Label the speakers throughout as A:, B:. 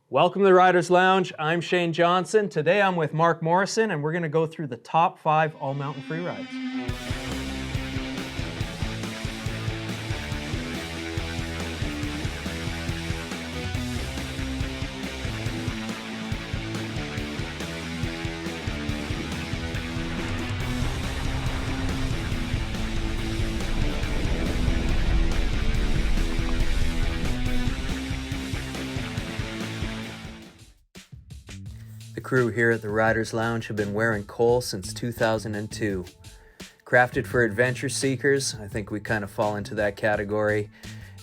A: Welcome to the Riders Lounge. I'm Shane Johnson. Today I'm with Mark Morrison, and we're going to go through the top 5 all-mountain free rides. The crew here at the Riders Lounge have been wearing Cole since 2002. Crafted for adventure seekers, I think we kind of fall into that category.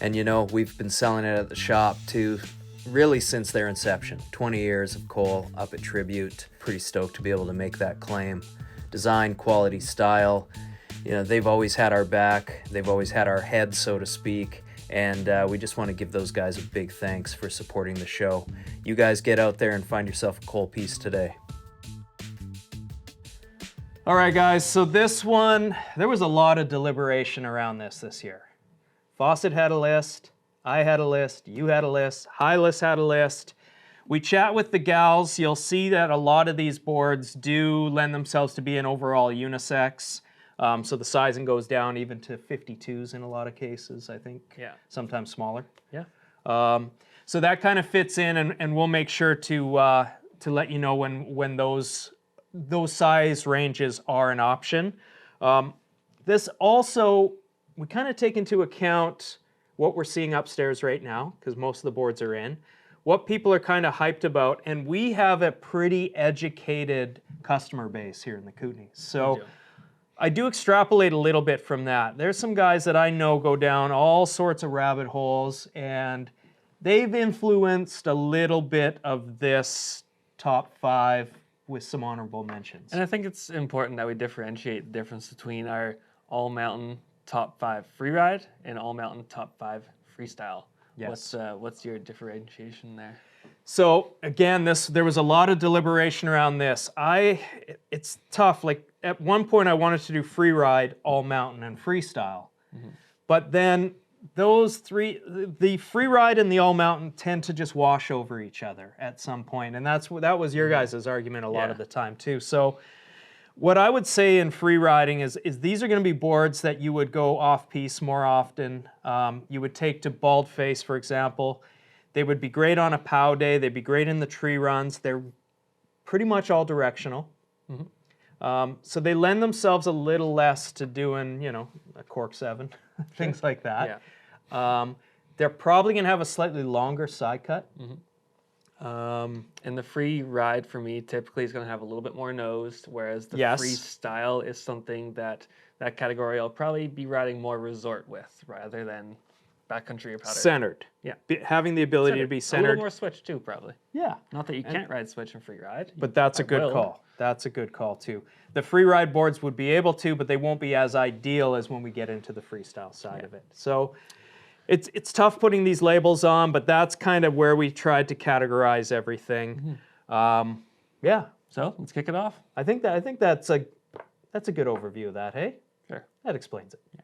A: And you know, we've been selling it at the shop too, really since their inception. 20 years of Cole up at Tribute. Pretty stoked to be able to make that claim. Design, quality, style. You know, they've always had our back. They've always had our head, so to speak. And we just want to give those guys a big thanks for supporting the show. You guys get out there and find yourself a Cole piece today. All right, guys, so this one, there was a lot of deliberation around this year. Fawcett had a list, I had a list, you had a list, Hylas had a list. We chat with the gals. You'll see that a lot of these boards do lend themselves to be an overall unisex. So the sizing goes down even to 52s in a lot of cases, I think. Yeah. Sometimes smaller. Yeah. So that kind of fits in, and we'll make sure to let you know when those size ranges are an option. This also, we kind of take into account what we're seeing upstairs right now, because most of the boards are in, what people are kind of hyped about, and we have a pretty educated customer base here in the Kootenays. So I do extrapolate a little bit from that. There's some guys that I know go down all sorts of rabbit holes, and they've influenced a little bit of this top 5 with some honorable mentions.
B: And I think it's important that we differentiate the difference between our all-mountain top 5 freeride and all-mountain top 5 freestyle. Yes. What's your differentiation there?
A: So again, there was a lot of deliberation around this. It's tough. Like at one point, I wanted to do freeride, all mountain, and freestyle, but then those three, the freeride and the all mountain, tend to just wash over each other at some point, and that was your guys' argument a lot of the time too. So what I would say in freeriding is these are going to be boards that you would go off-piste more often. You would take to BALDFACE, for example. They would be great on a POW day. They'd be great in the tree runs. They're pretty much all directional. So they lend themselves a little less to doing, you know, a cork 7, things like that. Yeah. They're probably going to have a slightly longer side cut.
B: And the free ride for me typically is going to have a little bit more nose, whereas the freestyle is something that category I'll probably be riding more resort with rather than backcountry or powder.
A: Centered. Yeah. Having the ability to be centered.
B: A little more switch too, probably.
A: Yeah.
B: Not that you can't ride switch and free ride.
A: But that's a good call. That's a good call too. The free ride boards would be able to, but they won't be as ideal as when we get into the freestyle side of it. So it's tough putting these labels on, but that's kind of where we tried to categorize everything. Yeah.
B: So let's kick it off.
A: I think that's a good overview of that. Hey.
B: Sure.
A: That explains it. Yeah.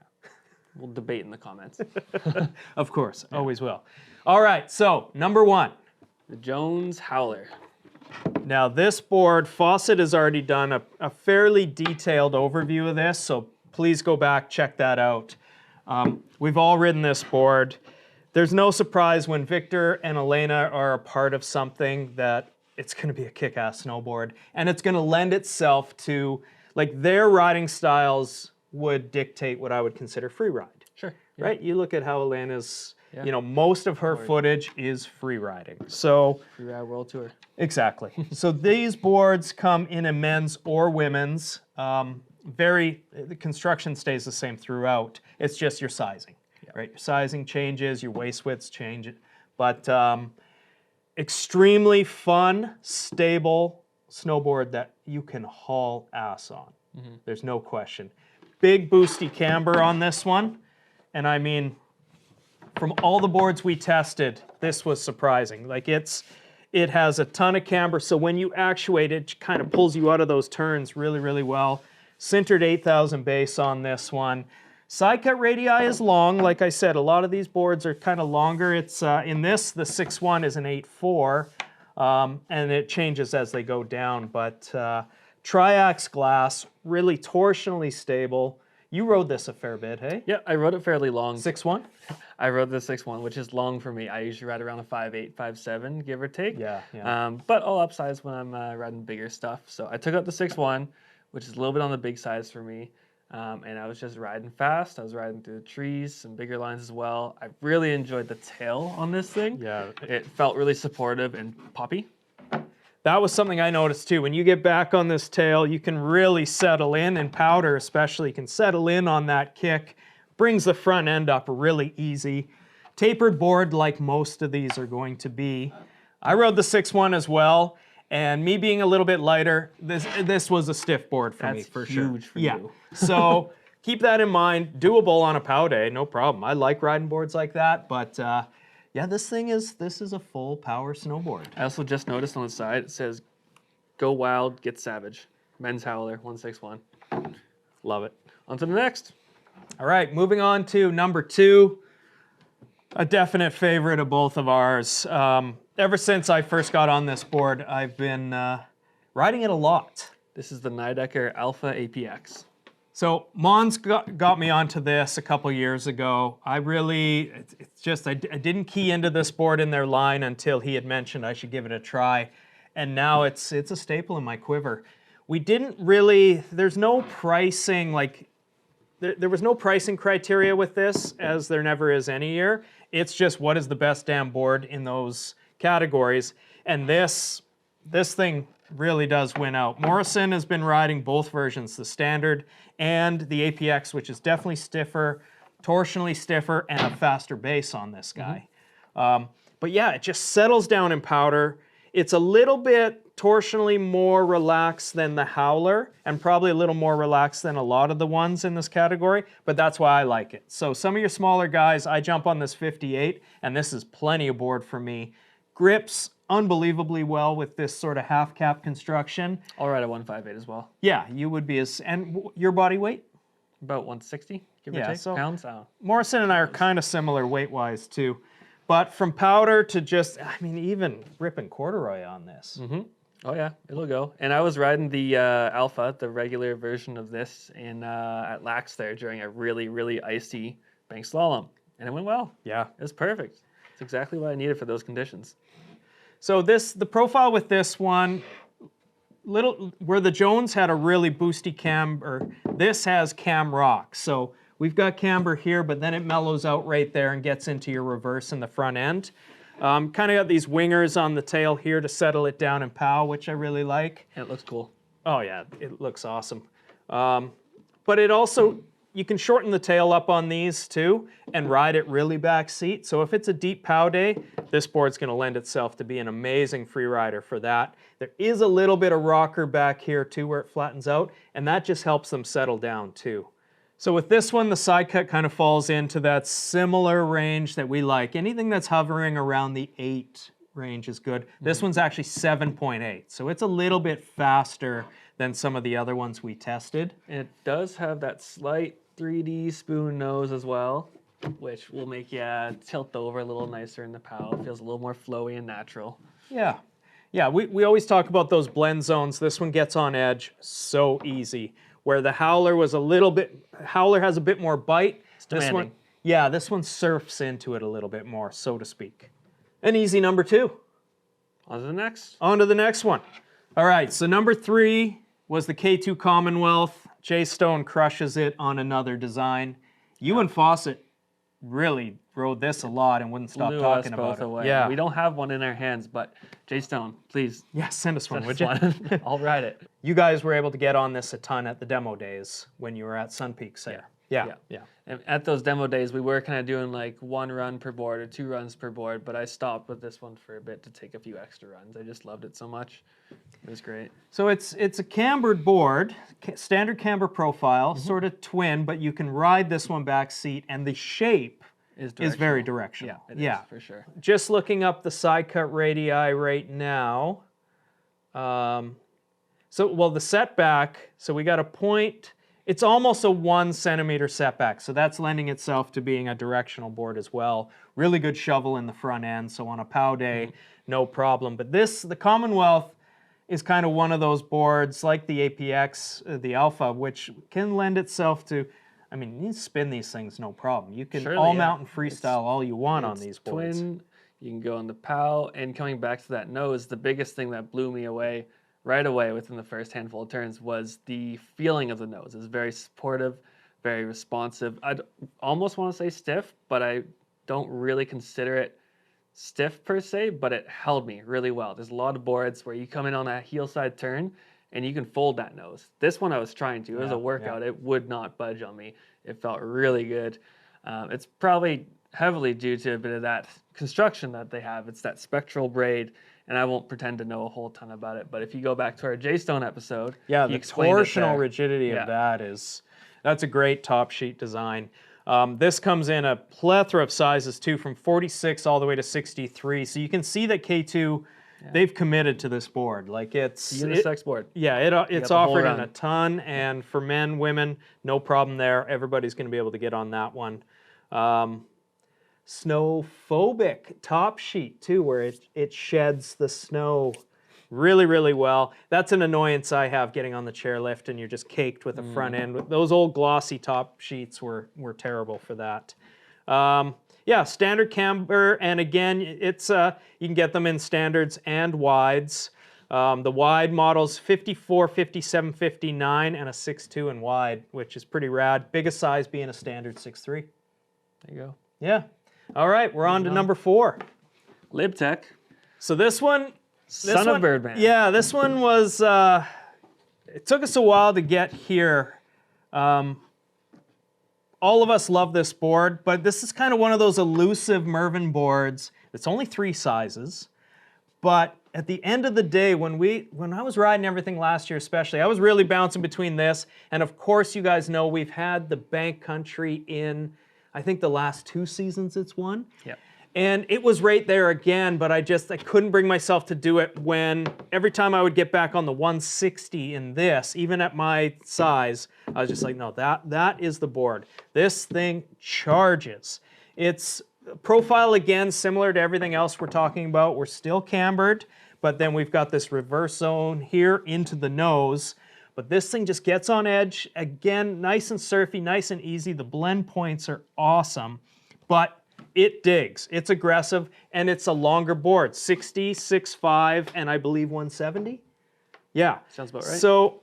B: We'll debate in the comments.
A: Of course, always will. All right, so number 1.
B: The Jones Howler.
A: Now this board, Fawcett has already done a fairly detailed overview of this, so please go back, check that out. We've all ridden this board. There's no surprise when Victor and Elena are a part of something that it's going to be a kick-ass snowboard, and it's going to lend itself to, like, their riding styles would dictate what I would consider free ride.
B: Sure.
A: Yeah. Right? You look at how Elena's, you know, most of her footage is free riding. So
B: free ride world tour.
A: Exactly. So these boards come in a men's or women's. The construction stays the same throughout. It's just your sizing, right? Your sizing changes, your waist widths change, but extremely fun, stable snowboard that you can haul ass on. There's no question. Big boosty camber on this one, and I mean, from all the boards we tested, this was surprising. Like it has a ton of camber, so when you actuate it kind of pulls you out of those turns really, really well. Sintered 8,000 base on this one. Side cut radii is long. Like I said, a lot of these boards are kind of longer. It's in this, the 6.1 is an 8.4. and it changes as they go down. But Triax glass, really torsionally stable. You rode this a fair bit, hey?
B: Yeah, I rode it fairly long.
A: 6'1"?
B: I rode the 6'1", which is long for me. I usually ride around a 5'8", 5'7", give or take.
A: Yeah, yeah.
B: But I'll upsize when I'm riding bigger stuff. So I took out the 6'1", which is a little bit on the big size for me. And I was just riding fast. I was riding through the trees, some bigger lines as well. I really enjoyed the tail on this thing.
A: Yeah.
B: It felt really supportive and poppy.
A: That was something I noticed too. When you get back on this tail, you can really settle in powder especially, you can settle in on that kick. Brings the front end up really easy. Tapered board like most of these are going to be. I rode the 6'1" as well, and me being a little bit lighter, this was a stiff board for me for sure.
B: That's huge for you.
A: So keep that in mind. Doable on a POW day, no problem. I like riding boards like that, but yeah, this is a full power snowboard.
B: I also just noticed on the side, it says, "Go wild, get savage." Men's Howler, 161.
A: Love it.
B: On to the next.
A: All right, moving on to number 2. A definite favorite of both of ours. Ever since I first got on this board, I've been riding it a lot.
B: This is the Nidecker Alpha APX.
A: So Mons got me onto this a couple years ago. I didn't key into this board in their line until he had mentioned I should give it a try. And now it's a staple in my quiver. We didn't really, there's no pricing, like, there was no pricing criteria with this, as there never is any year. It's just what is the best damn board in those categories. And this thing really does win out. Morrison has been riding both versions, the standard and the APX, which is definitely stiffer, torsionally stiffer, and a faster base on this guy. But yeah, it just settles down in powder. It's a little bit torsionally more relaxed than the Howler, and probably a little more relaxed than a lot of the ones in this category, but that's why I like it. So some of your smaller guys, I jump on this 58, and this is plenty of board for me. Grips unbelievably well with this sort of half cap construction.
B: I'll ride a 158 as well.
A: Yeah, you would be and your body weight?
B: About 160, give or take,
A: so
B: pounds.
A: Morrison and I are kind of similar weight-wise too. But from powder to just, I mean, even ripping corduroy on this.
B: Oh yeah, it'll go. And I was riding the Alpha, the regular version of this, at Lax there during a really, really icy bank slalom. And it went well.
A: Yeah.
B: It was perfect. It's exactly what I needed for those conditions.
A: So the profile with this one, where the Jones had a really boosty camber, this has cam rock. So we've got camber here, but then it mellows out right there and gets into your reverse in the front end. Kind of got these wingers on the tail here to settle it down in POW, which I really like.
B: And it looks cool.
A: Oh yeah, it looks awesome. But it also, you can shorten the tail up on these too and ride it really back seat. So if it's a deep POW day, this board's gonna lend itself to be an amazing free rider for that. There is a little bit of rocker back here too where it flattens out, and that just helps them settle down too. So with this one, the side cut kind of falls into that similar range that we like. Anything that's hovering around the 8 range is good. This one's actually 7.8, so it's a little bit faster than some of the other ones we tested.
B: And it does have that slight 3D spoon nose as well, which will make you tilt over a little nicer in the POW. It feels a little more flowy and natural.
A: Yeah. Yeah, we always talk about those blend zones. This one gets on edge so easy. Where the Howler was a little bit, Howler has a bit more bite.
B: It's demanding.
A: This one surfs into it a little bit more, so to speak. An easy number 2.
B: On to the next.
A: On to the next one. All right, so number 3 was the K2 Commonwealth. Jay Stone crushes it on another design. You and Fawcett really rode this a lot and wouldn't stop talking about it.
B: Away.
A: Yeah.
B: We don't have one in our hands, but Jay Stone, please.
A: Yeah, send us one, would you?
B: I'll ride it.
A: You guys were able to get on this a ton at the demo days when you were at Sun Peaks there. Yeah.
B: And at those demo days, we were kind of doing like 1 run per board or 2 runs per board, but I stopped with this one for a bit to take a few extra runs. I just loved it so much. It was great.
A: So it's a cambered board, standard camber profile, sort of twin, but you can ride this one back seat, and the shape is very directional.
B: Yeah, it is, for sure.
A: Just looking up the side cut radii right now. The setback, so we got a point. It's almost a 1 centimeter setback, so that's lending itself to being a directional board as well. Really good shovel in the front end, so on a POW day, no problem. But the Commonwealth is kind of one of those boards like the APX, the Alpha, which can lend itself to, I mean, you spin these things no problem. You can all mount and freestyle all you want on these boards.
B: Twin, you can go on the POW, and coming back to that nose, the biggest thing that blew me away right away within the first handful of turns was the feeling of the nose. It's very supportive, very responsive. I'd almost want to say stiff, but I don't really consider it stiff per se, but it held me really well. There's a lot of boards where you come in on a heel side turn and you can fold that nose. This one I was trying to. It was a workout. It would not budge on me. It felt really good. It's probably heavily due to a bit of that construction that they have. It's that spectral braid, and I won't pretend to know a whole ton about it, but if you go back to our J-Stone episode,
A: the torsional rigidity of that's a great top sheet design. This comes in a plethora of sizes too, from 46 all the way to 63. So you can see that K2, they've committed to this board. Like it's
B: unisex board.
A: Yeah, it's offered in a ton, and for men, women, no problem there. Everybody's going to be able to get on that one. Snowphobic top sheet too, where it sheds the snow really, really well. That's an annoyance I have getting on the chairlift and you're just caked with the front end. Those old glossy top sheets were terrible for that. Yeah, standard camber, and again, it's you can get them in standards and wides. The wide model's 54, 57, 59, and a 6'2" in wide, which is pretty rad. Biggest size being a standard 6'3".
B: There you go.
A: Yeah. All right, we're on to number 4.
B: LiB Tech.
A: So this one...
B: Son of Birdman.
A: Yeah, this one was, it took us a while to get here. All of us love this board, but this is kind of one of those elusive Mervin boards. It's only 3 sizes, but at the end of the day, when I was riding everything last year especially, I was really bouncing between this, and of course you guys know we've had the Bank Country in, I think the last 2 seasons it's won.
B: Yep.
A: And it was right there again, but I couldn't bring myself to do it when every time I would get back on the 160 in this, even at my size, I was just like, no, that is the board. This thing charges. It's profile again, similar to everything else we're talking about. We're still cambered, but then we've got this reverse zone here into the nose. But this thing just gets on edge. Again, nice and surfy, nice and easy. The blend points are awesome, but it digs. It's aggressive, and it's a longer board, 60, 6'5", and I believe 170. Yeah.
B: Sounds about right.
A: So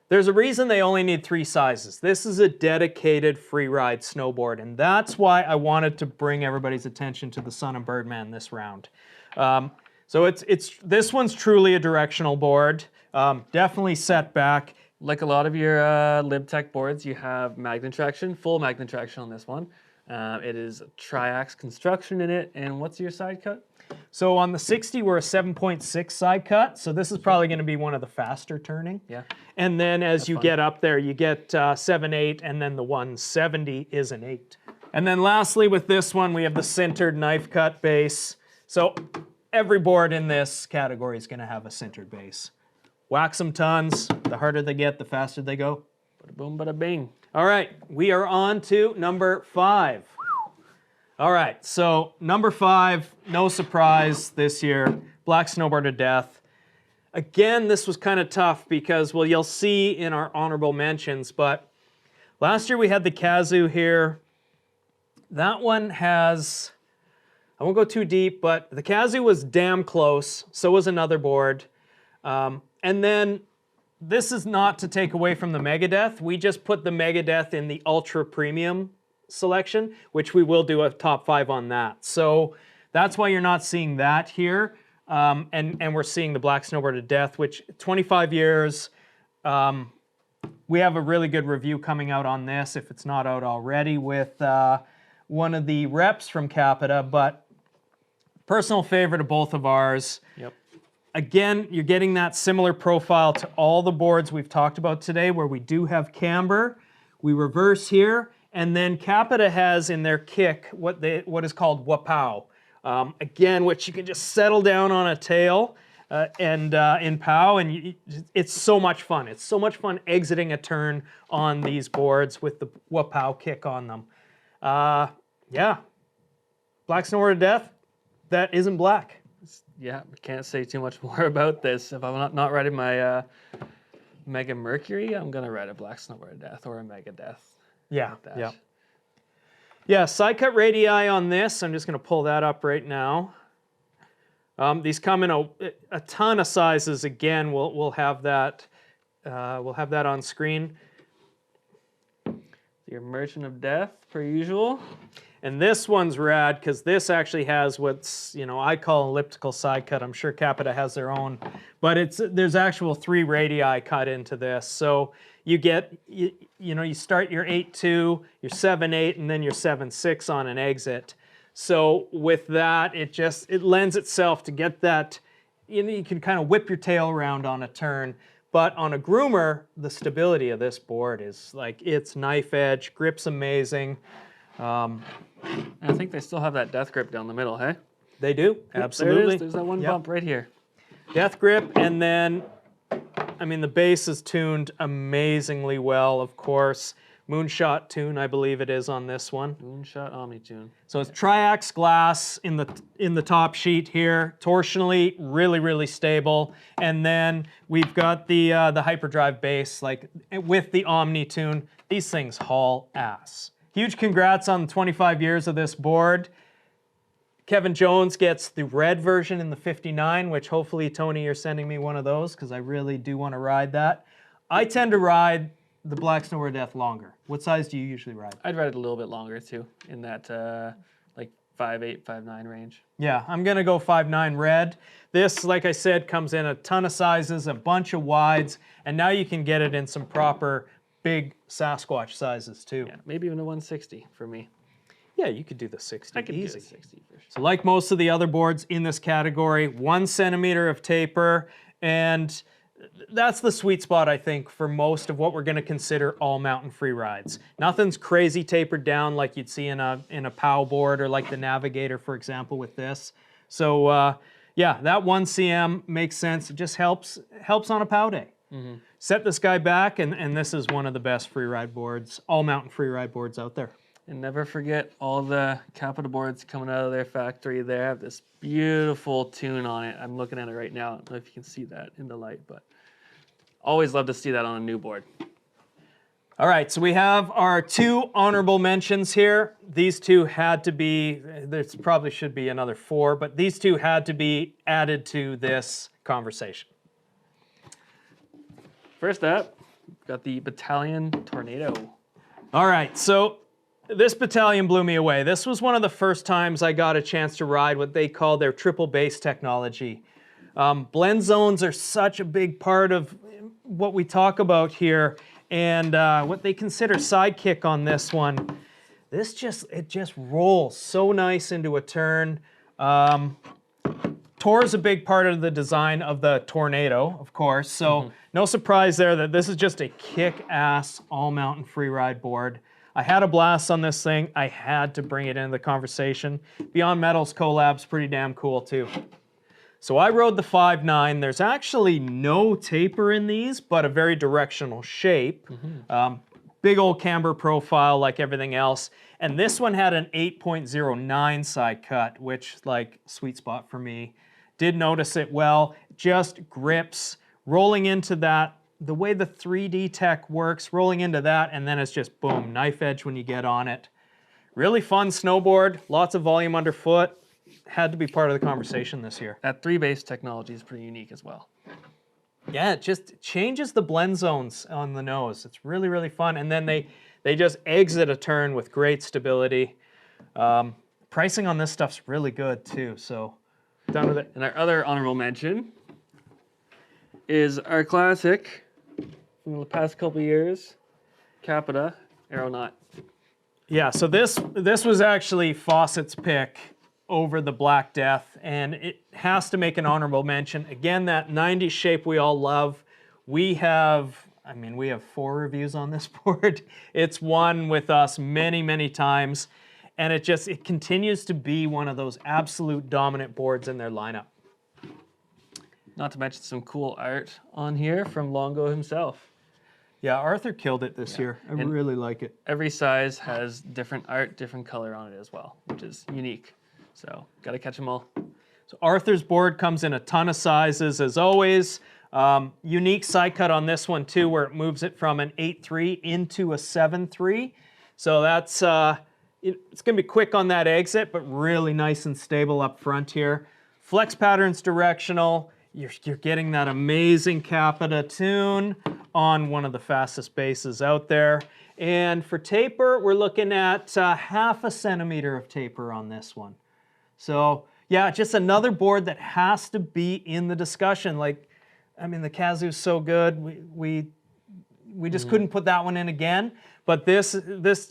A: there's a reason they only need 3 sizes. This is a dedicated Freeride snowboard, and that's why I wanted to bring everybody's attention to the Son of Birdman this round. So this one's truly a directional board. Definitely set back.
B: Like a lot of your LiB Tech boards, you have magnet traction, full magnet traction on this one. It is triax construction in it, and what's your side cut?
A: So on the 60, we're a 7.6 side cut, so this is probably going to be one of the faster turning.
B: Yeah.
A: And then as you get up there, you get 7.8, and then the 170 is an 8. And then lastly with this one, we have the sintered knife cut base. So every board in this category is going to have a sintered base. Wax them tons. The harder they get, the faster they go.
B: Bada boom, bada bing.
A: All right, we are on to number 5. All right, so number 5, no surprise this year, Black Snowboard to Death. Again, this was kind of tough because, well, you'll see in our honorable mentions, but last year we had the Kazoo here. That one has, I won't go too deep, but the Kazoo was damn close, so was another board. And then this is not to take away from the Megadeth. We just put the Megadeth in the Ultra Premium selection, which we will do a top 5 on that. So that's why you're not seeing that here. And we're seeing the Black Snowboard to Death, which 25 years. We have a really good review coming out on this, if it's not out already, with one of the reps from Capita, but personal favorite of both of ours.
B: Yep.
A: Again, you're getting that similar profile to all the boards we've talked about today, where we do have camber. We reverse here, and then Capita has in their kick what is called wapow. Again, which you can just settle down on a tail and in POW, and it's so much fun. It's so much fun exiting a turn on these boards with the wapow kick on them. Yeah, Black Snowboard to Death, that isn't black.
B: Yeah, can't say too much more about this. If I'm not riding my Mega Mercury, I'm gonna ride a Black Snowboard Death or a Mega Death.
A: Yeah,
B: Like that.
A: yeah. Yeah, side cut radii on this. I'm just gonna pull that up right now. These come in a ton of sizes. Again, we'll have that on screen.
B: Your Merchant of Death, per usual.
A: And this one's rad because this actually has what's, I call elliptical side cut. I'm sure Capita has their own, but there's actual 3 radii cut into this. So you get, you start your 8.2, your 7.8, and then your 7.6 on an exit. So with that, it lends itself to get that, you can kind of whip your tail around on a turn. But on a groomer, the stability of this board is like, it's knife edge, grip's amazing.
B: I think they still have that death grip down the middle, hey?
A: They do, absolutely.
B: There it is. There's that one bump right here.
A: Death grip, and then, the base is tuned amazingly well, of course. Moonshot tune, I believe it is on this one.
B: Moonshot Omni-Tune.
A: So it's triax glass in the top sheet here, torsionally, really, really stable. And then we've got the hyperdrive base, like with the Omni-Tune. These things haul ass. Huge congrats on the 25 years of this board. Kevin Jones gets the red version in the 59, which hopefully, Tony, you're sending me one of those because I really do want to ride that. I tend to ride the Black Snowboard Death longer. What size do you usually ride?
B: I'd ride it a little bit longer too, in that like 5.8, 5.9 range.
A: Yeah, I'm gonna go 5.9 red. This, like I said, comes in a ton of sizes, a bunch of wides, and now you can get it in some proper big Sasquatch sizes too.
B: Yeah, maybe even a 160 for me.
A: Yeah, you could do the 60
B: I could
A: easy.
B: do the 60 for sure.
A: So like most of the other boards in this category, 1 centimeter of taper, and that's the sweet spot, I think, for most of what we're going to consider all mountain free rides. Nothing's crazy tapered down like you'd see in a POW board or like the Navigator, for example, with this. So yeah, that 1 cm makes sense. It just helps on a POW day. Mm-hmm. Set this guy back, and this is one of the best free ride boards, all mountain free ride boards out there.
B: And never forget all the Capita boards coming out of their factory. They have this beautiful tune on it. I'm looking at it right now. I don't know if you can see that in the light, but always love to see that on a new board.
A: All right, so we have our 2 honorable mentions here. These 2 had to be, there probably should be another 4, but these 2 had to be added to this conversation.
B: First up, we've got the BataleonTornado. All
A: right, so this battalion blew me away. This was one of the first times I got a chance to ride what they call their triple base technology. Blend zones are such a big part of what we talk about here, and what they consider sidekick on this one. It just rolls so nice into a turn. Tor is a big part of the design of the Tornado, of course, so no surprise there that this is just a kick-ass all-mountain freeride board. I had a blast on this thing. I had to bring it into the conversation. Beyond Metal's collab's pretty damn cool too. So I rode the 5.9. There's actually no taper in these, but a very directional shape. Big old camber profile like everything else. And this one had an 8.09 side cut, which, like, sweet spot for me. Did notice it well. Just grips. Rolling into that, the way the 3D tech works, rolling into that, and then it's just boom, knife edge when you get on it. Really fun snowboard, lots of volume underfoot. Had to be part of the conversation this year.
B: That 3-base technology is pretty unique as well.
A: Yeah, it just changes the blend zones on the nose. It's really, really fun. And then they just exit a turn with great stability. Pricing on this stuff's really good too, so done with it.
B: And our other honorable mention is our classic from the past couple years, Capita Aeronaut.
A: Yeah, so this was actually Fawcett's pick over the Black Death, and it has to make an honorable mention. Again, that 90s shape we all love. We have 4 reviews on this board. It's won with us many, many times, and it continues to be one of those absolute dominant boards in their lineup.
B: Not to mention some cool art on here from Longo himself.
A: Yeah, Arthur killed it this year. I really like it.
B: Every size has different art, different color on it as well, which is unique. So, got to catch them all.
A: So Arthur's board comes in a ton of sizes as always. Unique side cut on this one too, where it moves it from an 8.3 into a 7.3. So that's, it's gonna be quick on that exit, but really nice and stable up front here. Flex pattern's directional. You're getting that amazing Capita tune on one of the fastest bases out there. And for taper, we're looking at 0.5 centimeter of taper on this one. So yeah, just another board that has to be in the discussion. Like, I mean, the Kazoo's so good. We just couldn't put that one in again. But this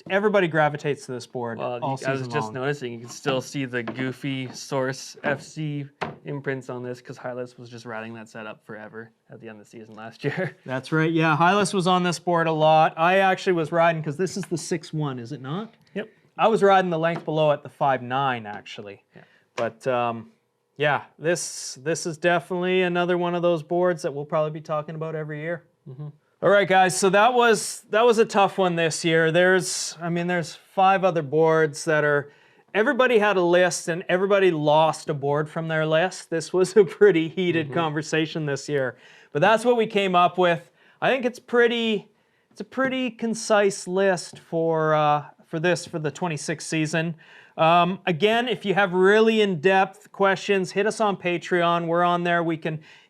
A: everybody gravitates to this board all season long.
B: I was just noticing, you can still see the goofy Source FC imprints on this because Hylas was just riding that setup forever at the end of the season last year.
A: That's right. Yeah, Hylas was on this board a lot. I actually was riding, because this is the 6.1, is it not?
B: Yep.
A: I was riding the length below at the 5.9 actually. Yeah. But yeah, this is definitely another one of those boards that we'll probably be talking about every year. All right, guys, so that was a tough one this year. There's 5 other boards that are, everybody had a list and everybody lost a board from their list. This was a pretty heated conversation this year, but that's what we came up with. I think it's a pretty concise list for the 26th season. Again, if you have really in-depth questions, hit us on Patreon. We're on there.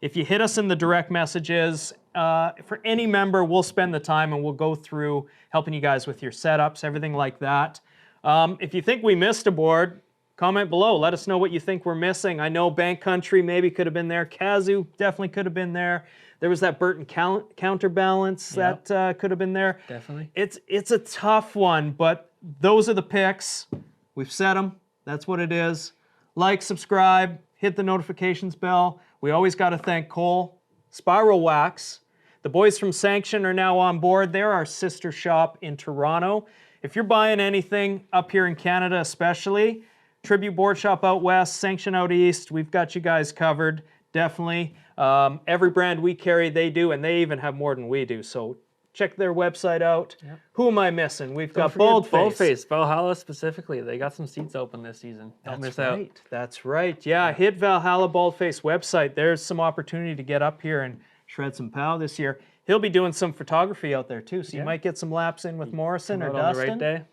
A: If you hit us in the direct messages, for any member, we'll spend the time and we'll go through helping you guys with your setups, everything like that. If you think we missed a board, comment below. Let us know what you think we're missing. I know Bank Country maybe could have been there. Kazoo definitely could have been there. There was that Burton counterbalance that could have been there.
B: Definitely.
A: It's a tough one, but those are the picks. We've set them. That's what it is. Like, subscribe, hit the notifications bell. We always got to thank Cole, Spiral Wax. The boys from SANCTION are now on board. They're our sister shop in Toronto. If you're buying anything up here in Canada especially, Tribute BOARDSHOP out west, SANCTION out east, we've got you guys covered, definitely. Every brand we carry, they do, and they even have more than we do. So check their website out. Yep. Who am I missing? We've got BALDFACE.
B: BALDFACE, Valhalla specifically. They got some seats open this season. Don't miss out.
A: That's right. Yeah, hit Valhalla BALDFACE website. There's some opportunity to get up here and shred some POW this year. He'll be doing some photography out there too, so you might get some laps in with Morrison or Dustin.
B: On the right day.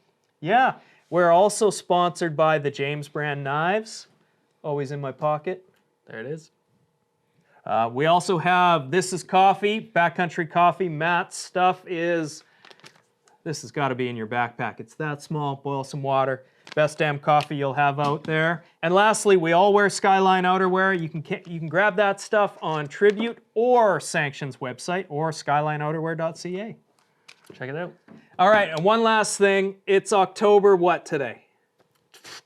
A: Yeah. We're also sponsored by the James brand knives. Always in my pocket.
B: There it is.
A: We also have This Is Coffee, Backcountry Coffee. Matt's stuff is, this has got to be in your backpack. It's that small. Boil some water. Best damn coffee you'll have out there. And lastly, we all wear SkyLine outerwear. You can grab that stuff on Tribute or SANCTION's website or skylineouterwear.ca.
B: Check it out.
A: All right, and one last thing. It's October what today?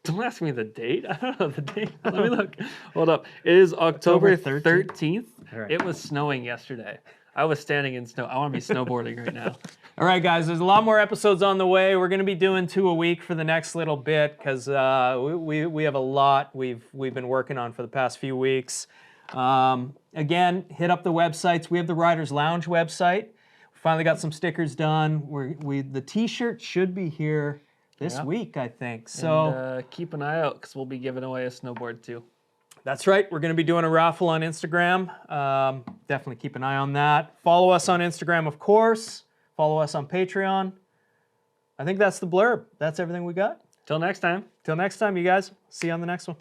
B: Don't ask me the date. I don't know the date. Let me look. Hold up. It is October 13th. Right. It was snowing yesterday. I was standing in snow. I want to be snowboarding right now.
A: All right, guys, there's a lot more episodes on the way. We're going to be doing 2 a week for the next little bit because we have a lot we've been working on for the past few weeks. Again, hit up the websites. We have the Riders Lounge website. We finally got some stickers done. The T-shirt should be here this week, I think. So
B: and, keep an eye out because we'll be giving away a snowboard too.
A: That's right. We're going to be doing a raffle on Instagram. Definitely keep an eye on that. Follow us on Instagram, of course. Follow us on Patreon. I think that's the blurb. That's everything we got.
B: Till next time.
A: Till next time, you guys. See you on the next one.